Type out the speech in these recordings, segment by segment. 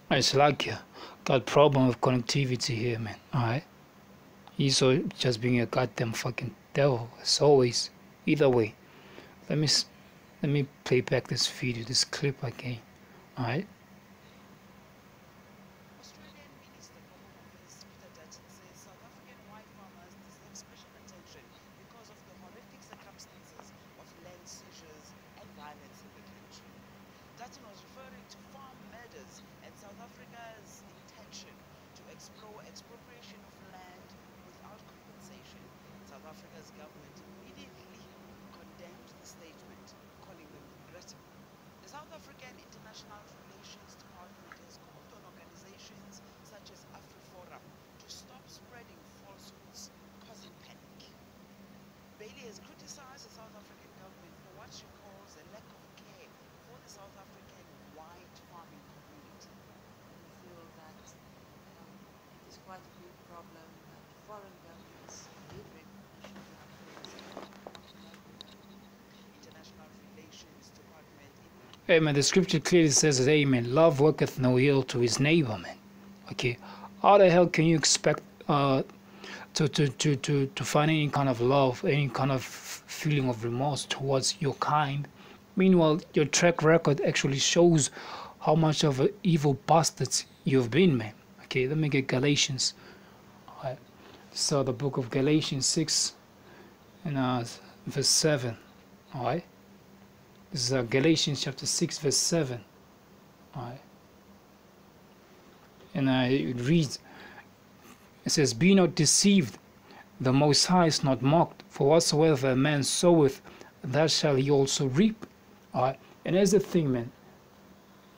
It's like got problem with connectivity here, man. Alright. Esau just being a goddamn fucking devil as always. Either way. Let me play back this video, this clip again. Alright. Australian Minister for Home Affairs Peter Dutton says South African white farmers deserve special attention because of the horrific circumstances of land seizures and violence in the country. Dutton was referring to farm murders and South Africa's intention to explore expropriation of land without compensation. South Africa's government immediately condemned the statement, calling them regrettable. The South African International Relations Department has called on organizations such as AfriForum to stop spreading falsehoods causing panic. Bailey has criticized the South African government for what she calls a lack of care for the South African white farming community. We feel that it is quite a big problem that foreign governments give recognition to International Relations Department Hey man, the scripture clearly says that, hey man, love worketh no ill to his neighbor, man. Okay, how the hell can you expect to find any kind of love, any kind of feeling of remorse towards your kind? Meanwhile, your track record actually shows how much of an evil bastard you've been, man. Okay, let me get Galatians. Alright, so the book of Galatians 6 and verse 7. Alright. This is Galatians chapter 6 verse 7. Alright. And it reads, it says, be not deceived, the Most High is not mocked, for whatsoever a man soweth, that shall he also reap. Alright. And here's the thing, man.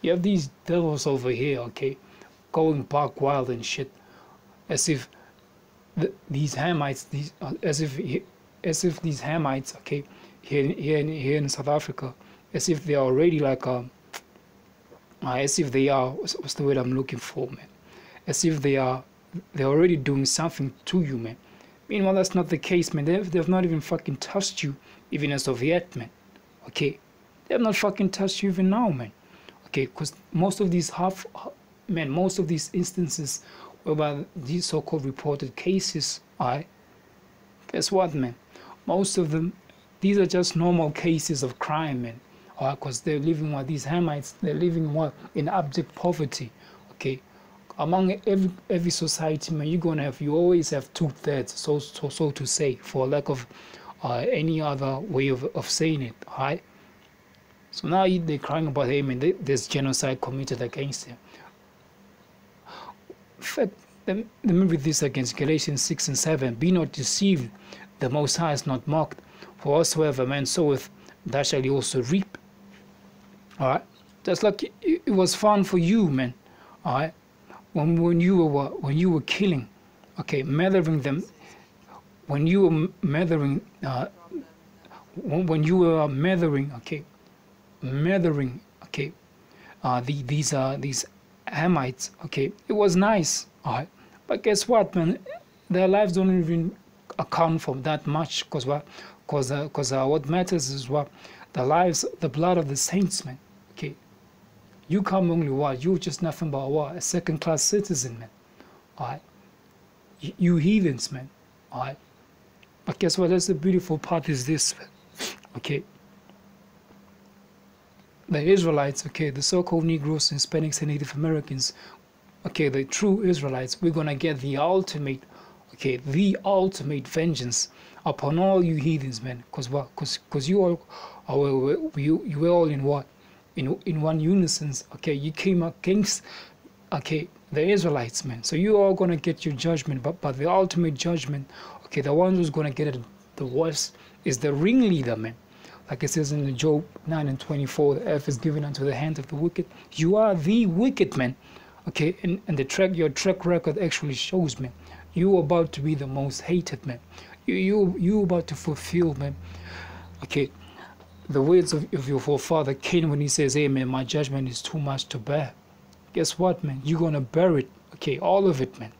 You have these devils over here, okay, going back wild and shit, as if these Hamites, as if these Hamites, okay, here in South Africa, as if they are already like as if they are, what's the word I'm looking for, man? As if they're already doing something to you, man. Meanwhile, that's not the case, man. They've not even fucking touched you, even as of yet, man. Okay, they have not fucking touched you even now, man. Okay, because most of these most of these instances whereby these so-called reported cases, guess what, man? Most of them, these are just normal cases of crime, man. Because they're living with these Hamites, they're living in abject poverty. Okay, among every society, man, you always have 2/3, so to say, for lack of any other way of saying it. Alright. So now they're crying about, hey man, there's genocide committed against them. In fact, let me read this against Galatians 6 and 7. Be not deceived, the Most High is not mocked, for whatsoever man soweth, that shall he also reap. Alright, just like it was fun for you, man. Alright, when you were killing, okay, murdering them, when you were murdering, these Hamites, okay, it was nice. Alright, but guess what, man? Their lives don't even account for that much, because what matters is what the blood of the saints, man. Okay, you come only what? You're just nothing but what? A second-class citizen, man. Alright, you heathens, man. Alright, but guess what? That's the beautiful part is this, man. Okay, the Israelites, okay, the so-called Negroes, Hispanics, and Native Americans, okay, the true Israelites, we're gonna get the ultimate, okay, the ultimate vengeance upon all you heathens, man. Because what? Because you all, you were all in what? In one unison. Okay, you came against, okay, the Israelites, man. So you are gonna get your judgment, but the ultimate judgment, okay, the one who's gonna get it the worst is the ringleader, man. Like it says in Job 9 and 24, the earth is given unto the hand of the wicked. You are the wicked, man. Okay, and your track record actually shows, man. You're about to be the most hated, man. You about to fulfill, man. Okay, the words of your forefather Cain when he says, hey, man, my judgment is too much to bear. Guess what, man? You're going to bear it. Okay, all of it, man.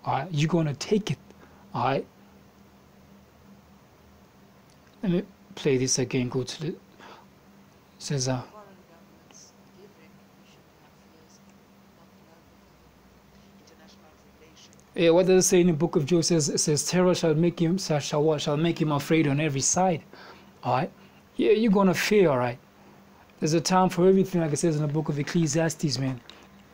All right, you're going to take it. All right. Let me play this again. Go to the... It says, foreign governments give recognition to affairs, not love Yeah, what does it say in the book of Job? It says terror shall make him shall make him afraid on every side. All right, yeah, you're gonna fear. All right, there's a time for everything, like it says in the book of Ecclesiastes, man.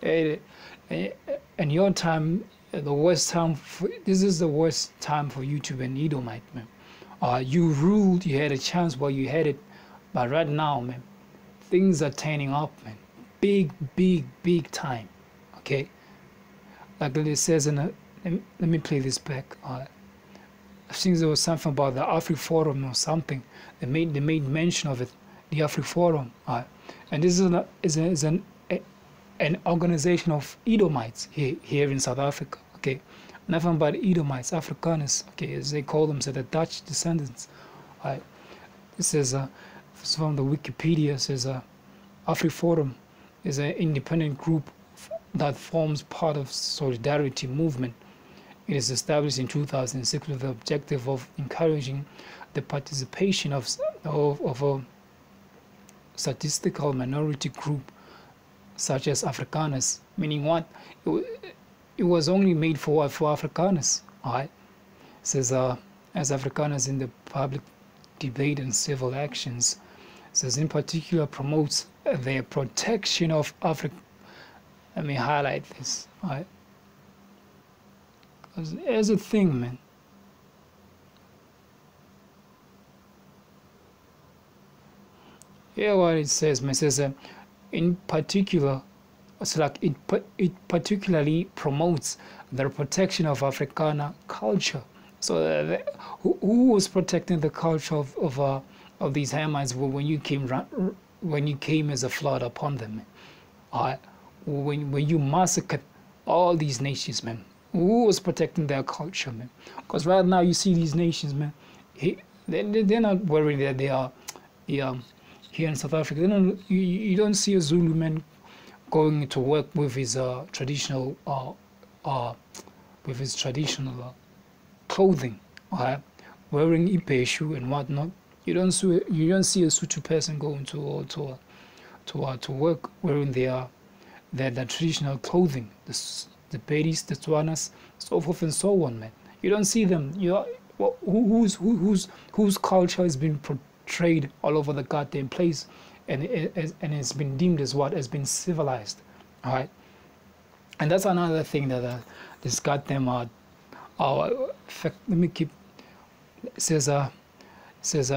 And your time, the worst time. This is the worst time for you to be an Edomite, man. You ruled, you had a chance while you had it, but right now, man, things are turning up, man. Big time. Okay, like it says in a. Let me play this back. I think there was something about the Afri Forum or something. They made mention of it, the Afri Forum. And this is an organization of Edomites here in South Africa. Okay, nothing but Edomites, Afrikaners. Okay, as they call them, so the Dutch descendants. This is from the Wikipedia. It says Afri Forum is an independent group that forms part of solidarity movement. It is established in 2006 with the objective of encouraging the participation of a statistical minority group such as Afrikaners. Meaning what? It was only made for what? For Afrikaners. Alright. It says as Afrikaners in the public debate and civil actions. It says in particular promotes the protection of Africa. Let me highlight this. Alright. Here's a thing, man. Here what it says, man. It says in particular, it's like it particularly promotes the protection of Afrikaner culture. So who was protecting the culture of these Hamites when you came as a flood upon them, man? When you massacred all these nations, man. Who was protecting their culture, man? Because right now you see these nations, man. They're not worried that they are here in South Africa. You don't see a Zulu man going to work with his traditional clothing, wearing ipeshu and whatnot. You don't see a Sutu person going to work wearing their traditional clothing. The Bedis, the Tswanas, so forth and so on, man. You don't see them. Whose culture has been portrayed all over the goddamn place, and it's been deemed as what has been civilized, all right? And that's another thing that this goddamn let me keep. It says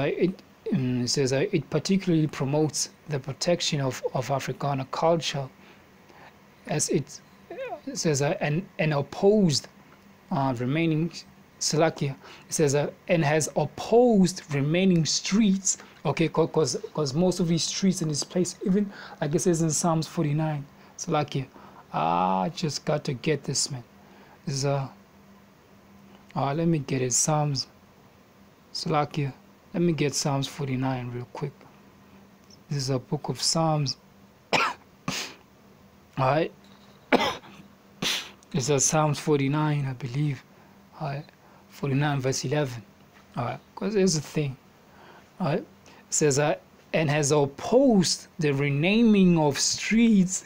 it particularly promotes the protection of Afrikaner culture, as it says and opposed remaining Salakia. It says and has opposed remaining streets. Okay, because most of these streets in this place, even like it says in Psalms 49, Salakia. I just got to get this, man. This is let me get it. Psalms Salakia. Let me get Psalms 49 real quick. This is a book of Psalms. Alright. It's Psalms 49, I believe. 49 verse 11. Because here's the thing. It says, and has opposed the renaming of streets.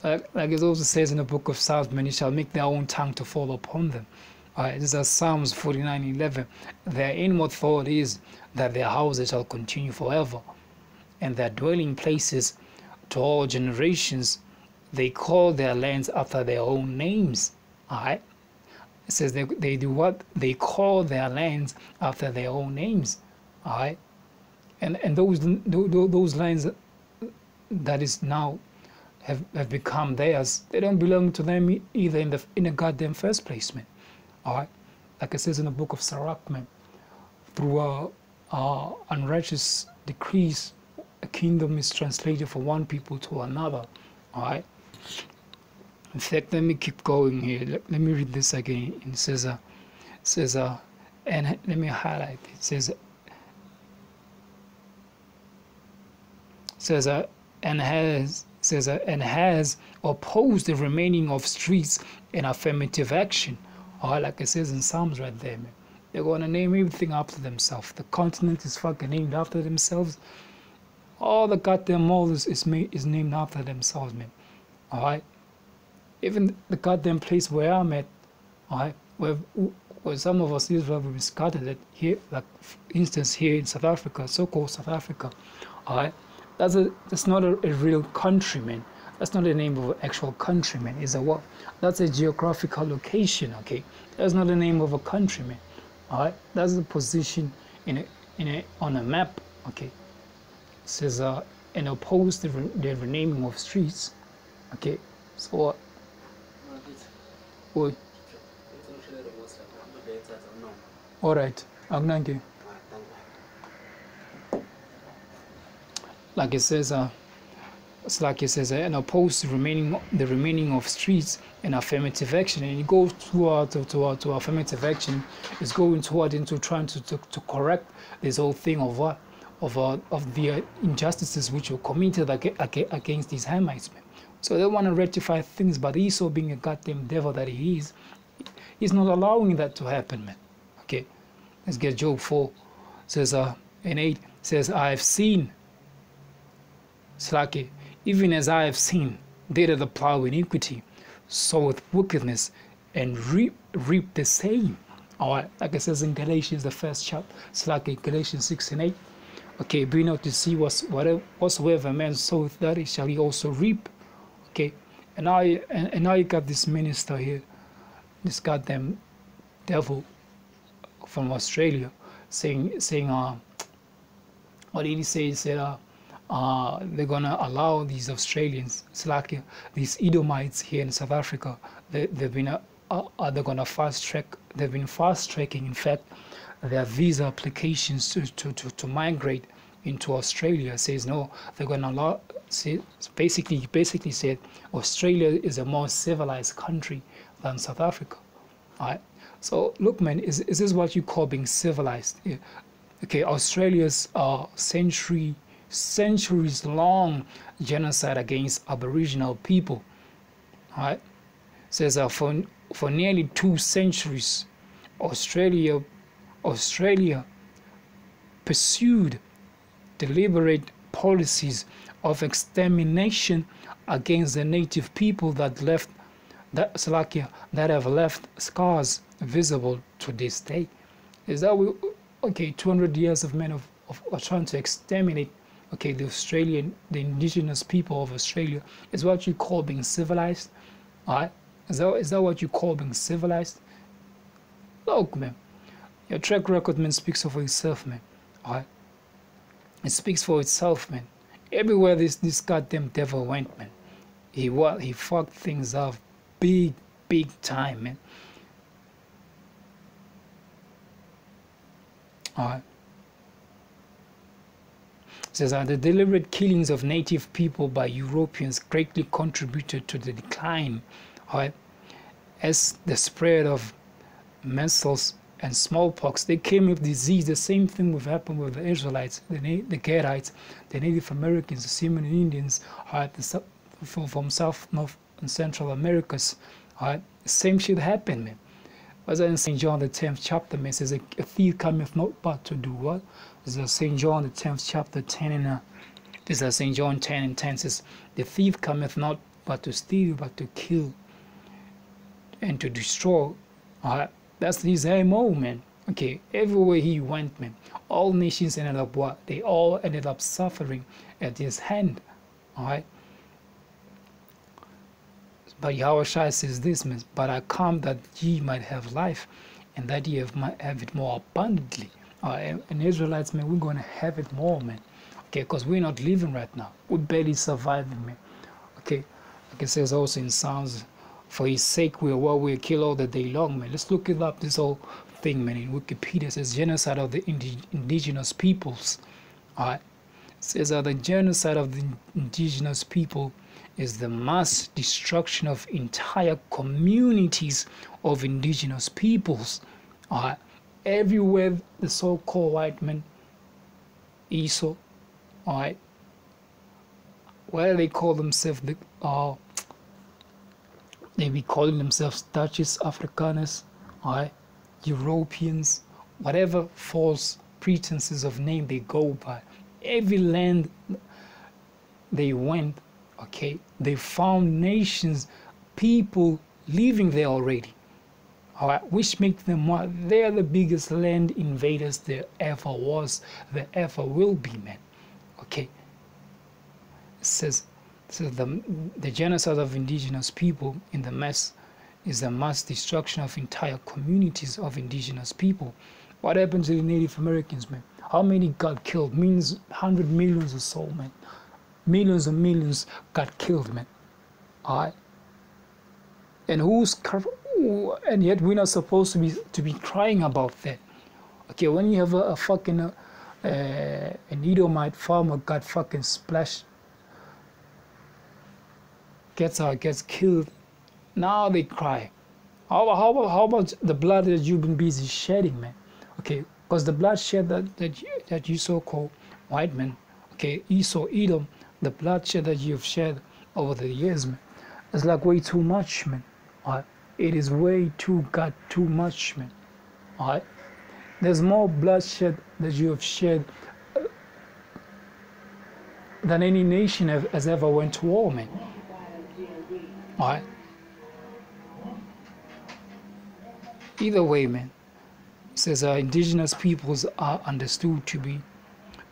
like it also says in the book of Psalms, many shall make their own tongue to fall upon them. This is Psalms 49:11. Their inward thought is that their houses shall continue forever, and their dwelling places to all generations. They call their lands after their own names. It says they do what? They call their lands after their own names. And those lands that is now have become theirs, they don't belong to them either in the goddamn first place, man. Like it says in the book of Sirach, man, through unrighteous decrees, a kingdom is translated from one people to another. In fact, let me keep going here. Let me read this again. It says, and let me highlight. It says, and has opposed the remaining of streets in affirmative action. Like it says in Psalms right there, man. They're going to name everything after themselves. The continent is fucking named after themselves. All the goddamn malls is named after themselves, man. Even the goddamn place where I'm at, alright, where some of us Israel will be scattered at here, like for instance here in South Africa, so-called South Africa, alright, that's not a real country, man. That's not the name of an actual country, man. It's a what? That's a geographical location, okay? That's not the name of a country, man. Alright, that's the position on a map, okay? It says and oppose the renaming of streets, okay? So what? What? All right, Agnange. Like it says, it's like it says, and oppose the remaining of streets and affirmative action, and it goes toward affirmative action. It's going toward into trying to correct this whole thing of what of the injustices which were committed against these Hamites, man. So they want to rectify things, but Esau, being a goddamn devil that he is, he's not allowing that to happen, man. Okay, let's get Job 4. It says in 8 says, I have seen, Slaki, even as I have seen, they that plow iniquity, sow with wickedness, and reap the same. All right, like it says in Galatians, the first chapter, Slaki, Galatians 6 and 8. Okay, be not to see whatsoever man soweth, that he shall he also reap. Okay, and now you got this minister here, this goddamn devil from Australia, saying what did he say? He said they're gonna allow these Australians, it's like these Edomites here in South Africa. They've been they're gonna fast track. They've been fast tracking, in fact, their visa applications to migrate into Australia. Says no, they're gonna allow. Basically said Australia is a more civilized country than South Africa. All right. So look, man, is this what you call being civilized? Yeah. Okay, Australia's centuries long genocide against Aboriginal people. All right. Says for nearly 2 centuries, Australia pursued deliberate policies of extermination against the native people that have left scars visible to this day. Is that okay? 200 years of men of trying to exterminate, okay, the indigenous people of Australia is what you call being civilized. All right, is that what you call being civilized? Look, man, your track record, man, speaks for itself, man. All right, it speaks for itself, man. Everywhere this goddamn devil went, man, he fucked things up big time, man. Alright. It says the deliberate killings of native people by Europeans greatly contributed to the decline, alright, as the spread of measles and smallpox. They came with disease. The same thing would happen with the Israelites, the Gadites, the Native Americans, the Seminole Indians, from South, North, and Central Americas. The same shit happened, man. As in St. John the 10th chapter, man, says a thief cometh not but to do what? This is St. John the 10th chapter 10 and this is St. John 10 and 10 says, the thief cometh not but to steal, but to kill and to destroy. That's his MO, man. Okay, everywhere he went, man, all nations ended up what? They all ended up suffering at his hand. Alright. But Yahawashi says this, man, but I come that ye might have life, and that ye might have it more abundantly. And Israelites, man, we're going to have it more, man. Okay, because we're not living right now. We're barely surviving, man. Okay, like it says also in Psalms, for his sake we'll kill all the day long, man. Let's look it up, this whole thing, man. In Wikipedia, it says genocide of the indigenous peoples. Alright, it says the genocide of the indigenous people is the mass destruction of entire communities of indigenous peoples. Everywhere the so-called white man, Esau, where they call themselves, they be calling themselves Dutchies, Afrikaners, Europeans, whatever false pretenses of name they go by. Every land they went, okay, they found nations people living there already. All right, which makes them what? They're the biggest land invaders there ever was, there ever will be, man. Okay. It says the genocide of indigenous people in the mass is the mass destruction of entire communities of indigenous people. What happened to the Native Americans, man? How many got killed? Millions, 100 millions or so, man. Millions and millions got killed, man. All right. And and yet we're not supposed to be crying about that. Okay, when you have a fucking an Edomite farmer got fucking splashed, gets killed, now they cry. How about the blood that you've been busy shedding, man? Okay, because the bloodshed that you so-called white men, okay, Esau, Edom, the bloodshed that you've shed over the years, man, it's like way too much, man. All right? It is way too much, man. All right? There's more bloodshed that you have shed than any nation has ever went to war, man. All right? Either way, man, it says indigenous peoples are understood to be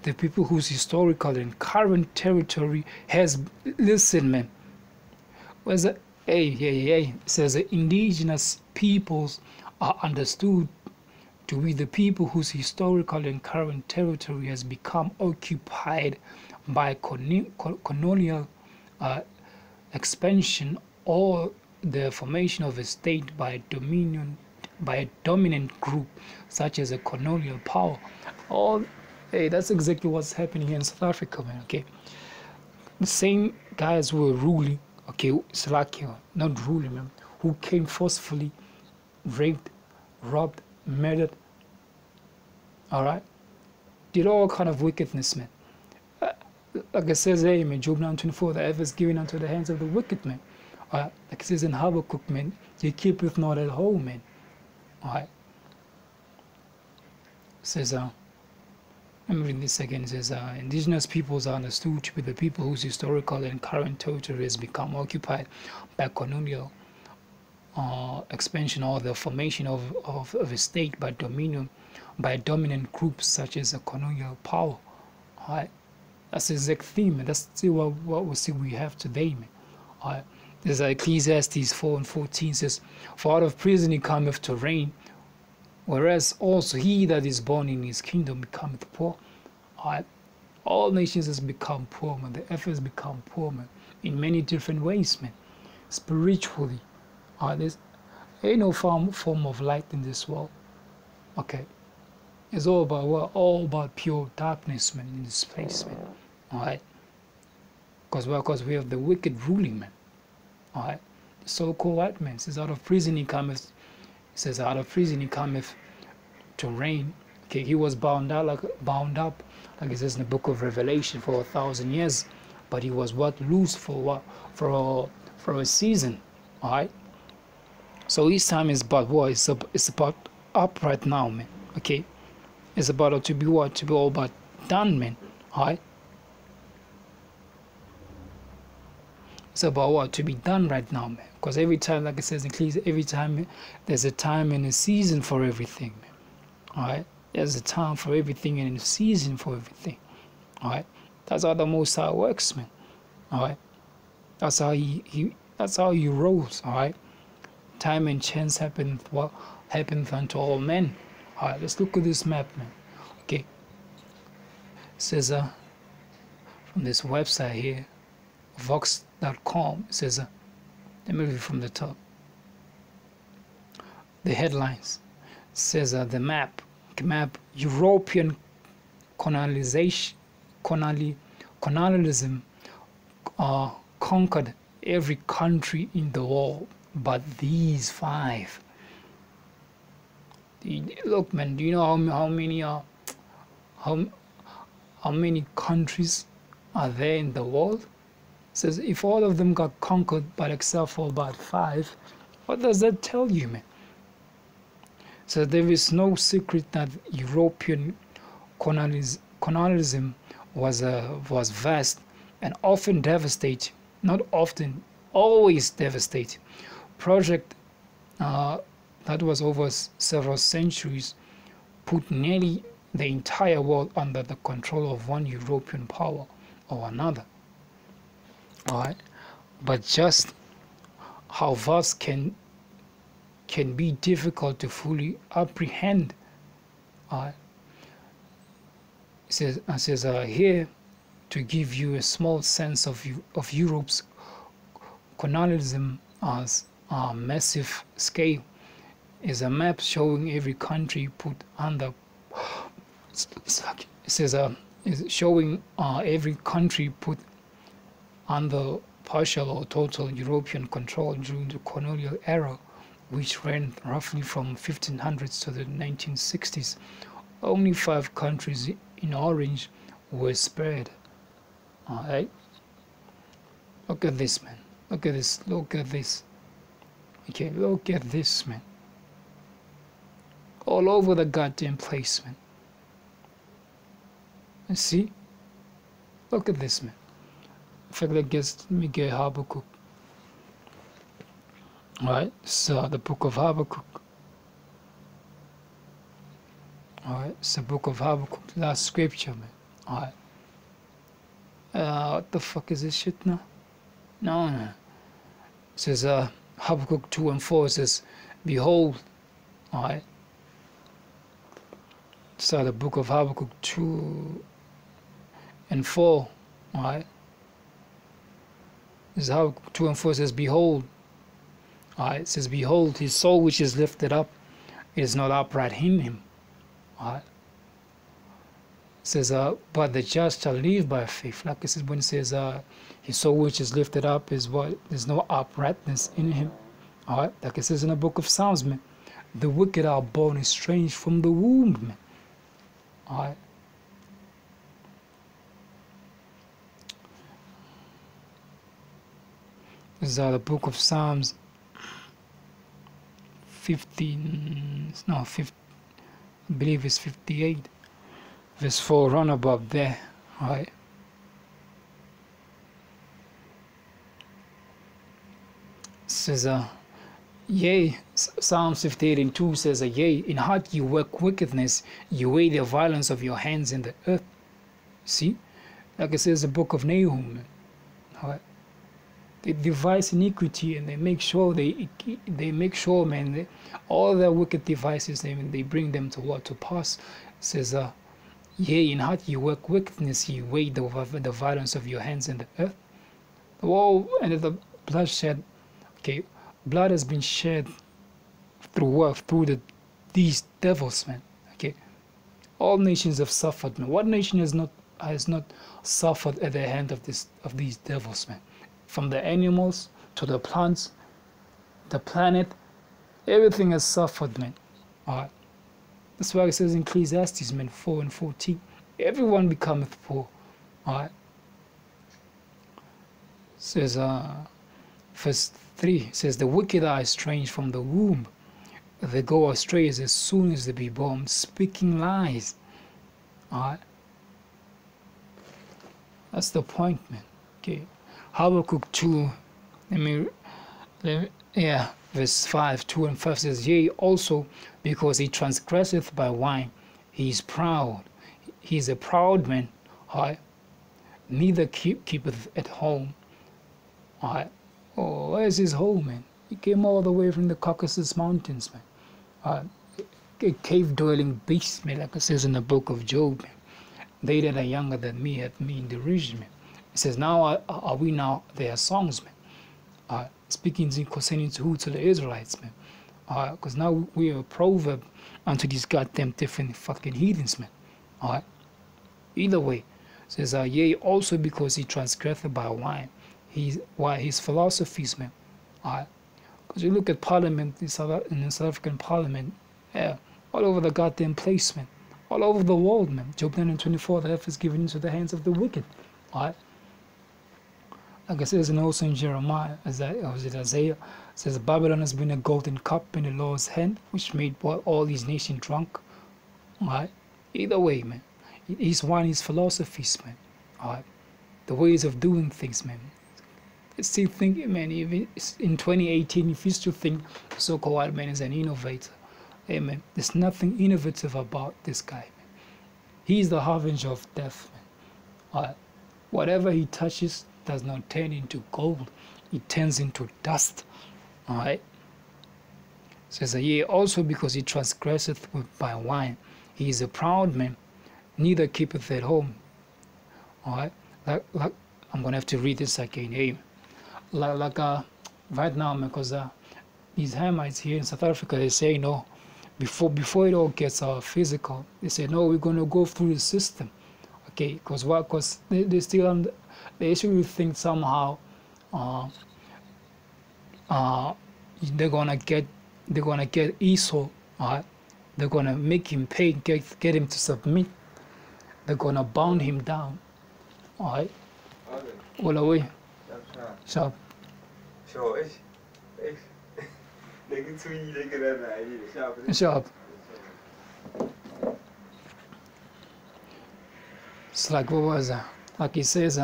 the people whose historical and current territory has, listen, man, where's the it says indigenous peoples are understood to be the people whose historical and current territory has become occupied by colonial expansion or the formation of a state by a dominant group such as a colonial power. That's exactly what's happening here in South Africa, man. Okay, the same guys who were ruling, okay, Slovakia, not ruling, man, who came forcefully, raped, robbed, murdered, all right, did all kind of wickedness, man. Like it says, hey, man, Job 9:24, the earth is given unto the hands of the wicked, man. Like it says in Habakkuk, man, he keepeth not at home, man. All right. It says, let me read this again. It says, indigenous peoples are understood to be the people whose historical and current territory has become occupied by colonial expansion or the formation of a state by dominant groups such as a colonial power. All right. That's the exact theme, man. That's still what we have today, man. All right. There's Ecclesiastes 4:14 says, for out of prison he cometh to reign, whereas also he that is born in his kingdom becometh poor. All right. All nations has become poor, man. The earth has become poor, man, in many different ways, man. Spiritually, there's ain't no form of light in this world. Okay. It's all about what? All about pure darkness, man, in this place, man. All right. Because we have the wicked ruling, man. All right. The so-called white man says, out of prison he cometh. He says, out of prison he cometh to reign. Okay, he was bound up, like it says in the book of Revelation, for 1,000 years, but he was loose for a season. All right. So his time is about what? It's about up right now, man. Okay. It's about to be what? To be all but done, man. Alright? It's about what? To be done right now, man. Because every time, like it says in Ecclesiastes, every time there's a time and a season for everything, man. Alright? There's a time for everything and a season for everything. Alright? That's how the Most High works, man. Alright? That's how he rolls, alright? Time and chance happen unto all men. Alright, let's look at this map, man. Okay. It says from this website here, vox.com, it says let me read from the top. The headlines. It says the map European colonialism conquered every country in the world but these 5. Look, man, do you know how many countries are there in the world? It says if all of them got conquered but except for about 5, what does that tell you, man? So there is no secret that European colonialism was vast and often devastating. Not often, always devastating. Project that was over several centuries put nearly the entire world under the control of one European power or another. Alright, but just how vast can be difficult to fully apprehend. It says here to give you a small sense of Europe's colonialism as a massive scale is a map showing every country put under. It says is showing every country put under partial or total European control during the colonial era, which ran roughly from 1500s to the 1960s. Only 5 countries in orange were spared. Alright? Look at this, man. Look at this. Look at this. Okay, look at this, man. All over the goddamn place, man. You see? Look at this, man. In fact, let me get Habakkuk. Alright, so the book of Habakkuk. Alright, it's the book of Habakkuk, last scripture, man. Alright. What the fuck is this shit now? No. It says, Habakkuk 2 and 4 says, behold, alright. So the book of Habakkuk 2 and 4, alright. This Habakkuk 2 and 4 says, behold, alright, it says, behold, his soul which is lifted up is not upright in him. Alright. It says, but the just shall live by faith. Like it says, when it says, his soul which is lifted up is what? There's no uprightness in him. Alright. Like it says in the book of Psalms, man. The wicked are born estranged from the womb, man. Alright. This is the book of Psalms 15, no, 50, I believe it's 58, verse 4, run above there, right? It says, yea, Psalms 58 and 2 says, yea, in heart you work wickedness, you weigh the violence of your hands in the earth. See? Like it says the book of Nahum, right? They devise iniquity and they make sure man, all their wicked devices, they bring them to what? To pass. It says, yea, in heart you work wickedness, you weigh the violence of your hands in the earth. The war and the bloodshed, okay, blood has been shed through these devils, man. Okay, all nations have suffered, man. What nation has not suffered at the hand of these devils, man? From the animals to the plants, the planet, everything has suffered, man. Alright. That's why it says in Ecclesiastes, man, 4 and 14, everyone becometh poor. Alright. It says, verse 3 says, the wicked are estranged from the womb. They go astray as soon as they be born, speaking lies. Alright. That's the point, man. Okay. Habakkuk 2, verse 5, 2 and 5 says, yea, also because he transgresseth by wine, he is proud. He is a proud man, right? Neither keepeth at home. Right? Oh, where's his home, man? He came all the way from the Caucasus Mountains, man. A cave-dwelling beast, man, like it says in the book of Job, man. They that are younger than me have me in derision, man. It says, now are we now their songs, man. Speaking concerning to the Israelites, man. Because now we are a proverb unto these goddamn different fucking heathens, man. Alright. Either way, it says, yea, also because he transgressed by wine. His philosophies, man. Alright. Because you look at parliament, in the South African parliament, yeah, all over the goddamn place, man. All over the world, man. Job 9:24, the earth is given into the hands of the wicked. Alright. Like it says, and also in Jeremiah, Isaiah, it says, Babylon has been a golden cup in the Lord's hand, which made all these nations drunk. Alright? Either way, man. His wine, his philosophies, man. Alright? The ways of doing things, man. still think, man, even in 2018, if you still think the so-called white man is an innovator, hey man, there's nothing innovative about this guy, man. He's the harbinger of death, man. Whatever he touches does not turn into gold, it turns into dust. Alright. Says yea, also because he transgresseth by wine, he is a proud man, neither keepeth at home. Alright, like I'm gonna have to read this again. Hey, right now, because these Hamites here in South Africa, they say no. Before it all gets physical, they say no. We're gonna go through the system, okay? Because what? Because they still they actually think somehow they're gonna get Esau. Alright, they're gonna make him pay, get him to submit. They're gonna bound him down. Alright. All away. Sharp. Sure. Sharp. It's like, what was that? Like it says,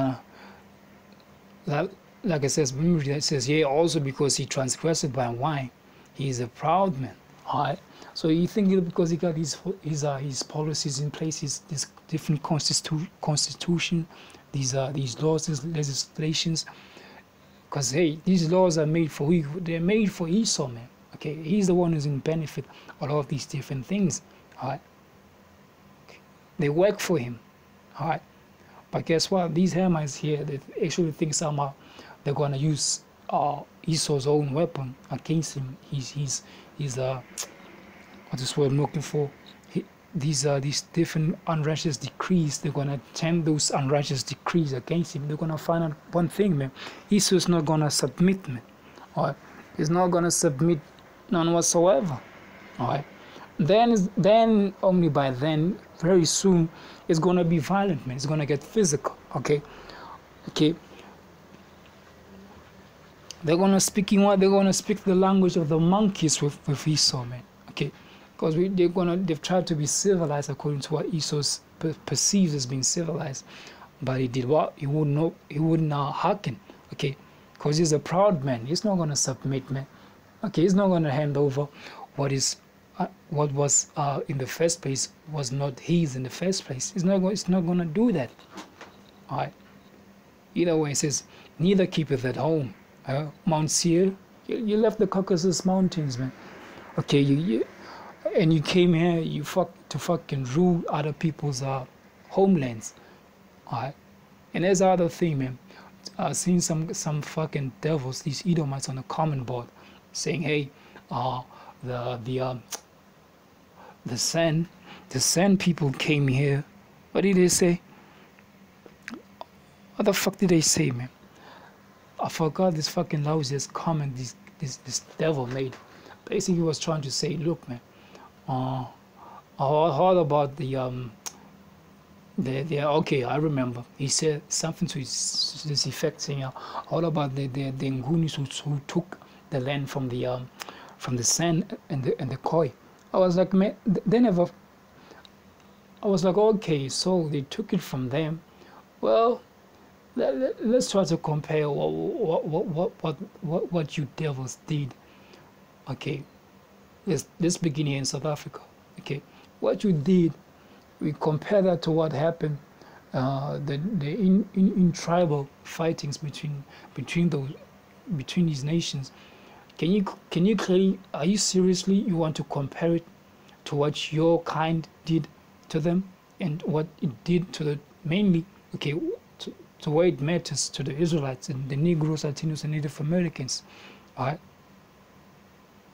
like it says, it says, yea, also because he transgressed by wine, he is a proud man. Alright. So you think because he got his policies in place, his different constitution, these laws, these legislations, because hey, these laws are made for who? They're made for Esau, man. Okay, he's the one who's in benefit of all of these different things. Alright. Okay. They work for him. Alright. But guess what? These Hamites here, they actually think somehow they're gonna use Esau's own weapon against him. He's what is what I'm looking for? These different unrighteous decrees. They're gonna turn those unrighteous decrees against him. They're gonna find out one thing, man. Esau's not gonna submit, man. Alright, he's not gonna submit none whatsoever. Alright, then only by then, very soon, it's gonna be violent, man. It's gonna get physical. Okay. They're gonna speak the language of the monkeys with Esau, man. Okay. Because they've tried to be civilized according to what Esau perceives as being civilized, but he did what? He wouldn't hearken, okay? Because he's a proud man. He's not gonna submit, man. Okay, he's not gonna hand over what was in the first place was not his in the first place. He's not gonna do that. All right. Either way, it says, neither keepeth at home. Mount Seir, you left the Caucasus Mountains, man. Okay, and you came here, to fucking rule other people's homelands. Alright? And there's other thing, man. I've seen some fucking devils, these Edomites on the common board, saying, hey, the Sand people came here. What did they say? What the fuck did they say, man? I forgot this fucking lousiest comment this devil made. Basically, he was trying to say, look, man, I heard about okay, I remember. He said something to this effect, saying, all about the Ngunis who took the land from the Sand and the Koi. I was like, man, they never. I was like, okay, so they took it from them. Well, let's try to compare what you devils did. Okay, let's begin here in South Africa. Okay, what you did, we compare that to what happened, in tribal fightings between these nations. Can you clearly, are you seriously, you want to compare it to what your kind did to them and what it did to the mainly, okay, to where it matters to the Israelites and the Negroes, Latinos, and Native Americans? All right.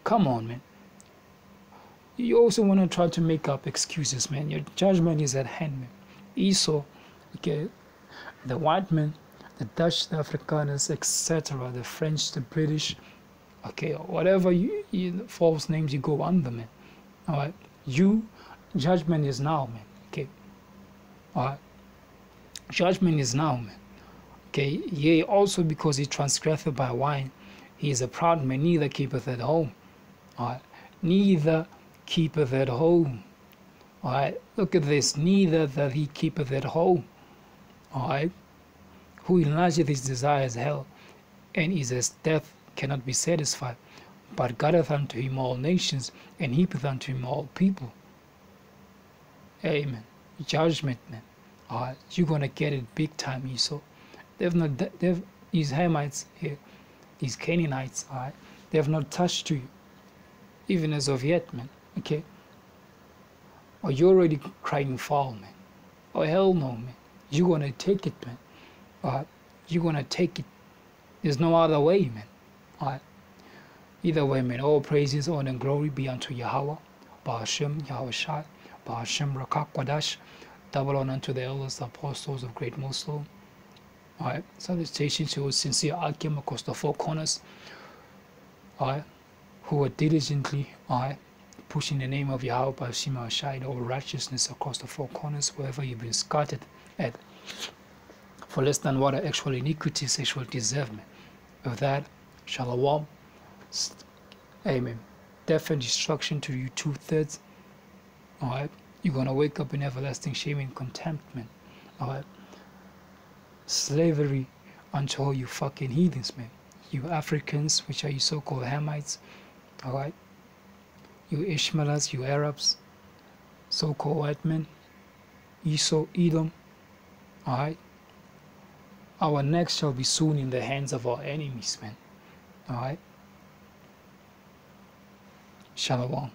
Come on, man. You also want to try to make up excuses, man. Your judgment is at hand, man. Esau, okay, the Whiteman, the Dutch, the Afrikaners, etc., the French, the British, okay, whatever you false names you go under, man. All right, judgment is now, man. Okay, all right, judgment is now, man. Okay, yea, also because he transgresseth by wine, he is a proud man, neither keepeth at home. All right, neither keepeth at home. All right, look at this, neither that he keepeth at home. All right, who enlargeth his desires hell, and is as death cannot be satisfied, but gathereth unto him all nations, and heapeth unto him all people. Amen. Judgment, man. Alright, you're gonna get it big time, Esau. These Hamites here, these Canaanites, alright, they have not touched you, even as of yet, man. Okay? Or you're already crying foul, man. Oh, hell no, man. You're gonna take it, man. Alright? You're gonna take it. There's no other way, man. Alright? Either way, man, all praises, honor, and glory be unto Yahawah, Bahashem, Yahawashi, Bahashem, Rawchaa Qadash, double honor unto the elders, the apostles of great Muslim. Alright, salutations to sincere Akim across the four corners, alright, who are diligently, alright, pushing the name of Yahawah, Bahashem, Yahawashi, all righteousness across the four corners, wherever you've been scattered at, for less than what are actual iniquities, sexual deservement. With that, Shalom. Amen. Death and destruction to you 2/3. Alright. You're gonna wake up in everlasting shame and contentment. Alright. Slavery unto all you fucking heathens, man. You Africans, which are you so-called Hamites. Alright. You Ishmaelites, you Arabs, so-called Whitemen, Esau, Edom. Alright. Our necks shall be soon in the hands of our enemies, man. Alright. Shalom.